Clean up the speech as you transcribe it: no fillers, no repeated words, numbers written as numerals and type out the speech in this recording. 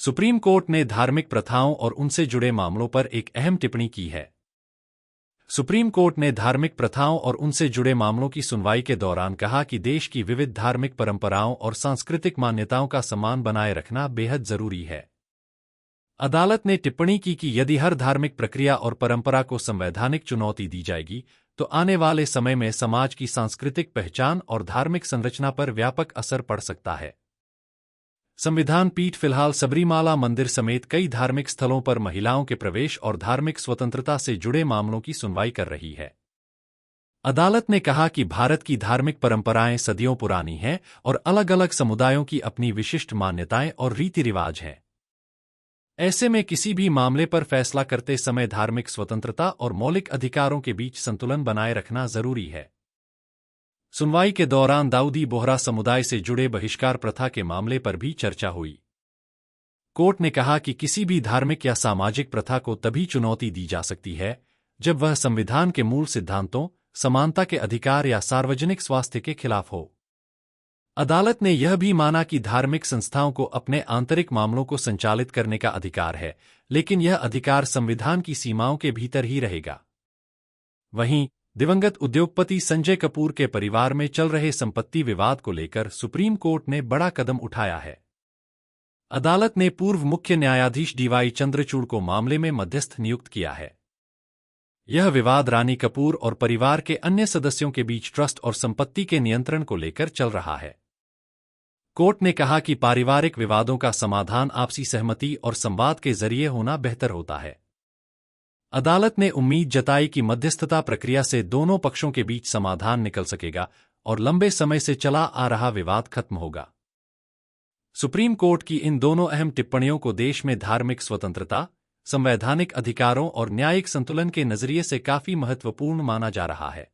Supreme court ने धार्मिक प्रथाओं और उनसे जुड़े मामलों पर एक अहम टिप्पणी की है। सुप्रीम कोर्ट ने धार्मिक प्रथाओं और उनसे जुड़े मामलों की सुनवाई के दौरान कहा कि देश की विविध धार्मिक परंपराओं और सांस्कृतिक मान्यताओं का सम्मान बनाए रखना बेहद जरूरी है। अदालत ने टिप्पणी की कि यदि हर धार्मिक प्रक्रिया और परंपरा को संवैधानिक चुनौती दी जाएगी, तो आने वाले समय में समाज की सांस्कृतिक पहचान और धार्मिक संरचना पर व्यापक असर पड़ सकता है। संविधान पीठ फिलहाल सबरीमाला मंदिर समेत कई धार्मिक स्थलों पर महिलाओं के प्रवेश और धार्मिक स्वतंत्रता से जुड़े मामलों की सुनवाई कर रही है। अदालत ने कहा कि भारत की धार्मिक परंपराएं सदियों पुरानी हैं और अलग-अलग समुदायों की अपनी विशिष्ट मान्यताएं और रीति रिवाज हैं। ऐसे में किसी भी मामले पर फैसला करते समय धार्मिक स्वतंत्रता और मौलिक अधिकारों के बीच संतुलन बनाए रखना जरूरी है। सुनवाई के दौरान दाऊदी बोहरा समुदाय से जुड़े बहिष्कार प्रथा के मामले पर भी चर्चा हुई। कोर्ट ने कहा कि किसी भी धार्मिक या सामाजिक प्रथा को तभी चुनौती दी जा सकती है जब वह संविधान के मूल सिद्धांतों, समानता के अधिकार या सार्वजनिक स्वास्थ्य के खिलाफ हो। अदालत ने यह भी माना कि धार्मिक संस्थाओं को अपने आंतरिक मामलों को संचालित करने का अधिकार है, लेकिन यह अधिकार संविधान की सीमाओं के भीतर ही रहेगा। वहीं दिवंगत उद्योगपति संजय कपूर के परिवार में चल रहे संपत्ति विवाद को लेकर सुप्रीम कोर्ट ने बड़ा कदम उठाया है। अदालत ने पूर्व मुख्य न्यायाधीश डीवाई चंद्रचूड़ को मामले में मध्यस्थ नियुक्त किया है। यह विवाद रानी कपूर और परिवार के अन्य सदस्यों के बीच ट्रस्ट और संपत्ति के नियंत्रण को लेकर चल रहा है। कोर्ट ने कहा कि पारिवारिक विवादों का समाधान आपसी सहमति और संवाद के जरिए होना बेहतर होता है। अदालत ने उम्मीद जताई कि मध्यस्थता प्रक्रिया से दोनों पक्षों के बीच समाधान निकल सकेगा और लंबे समय से चला आ रहा विवाद खत्म होगा। सुप्रीम कोर्ट की इन दोनों अहम टिप्पणियों को देश में धार्मिक स्वतंत्रता, संवैधानिक अधिकारों और न्यायिक संतुलन के नजरिए से काफी महत्वपूर्ण माना जा रहा है।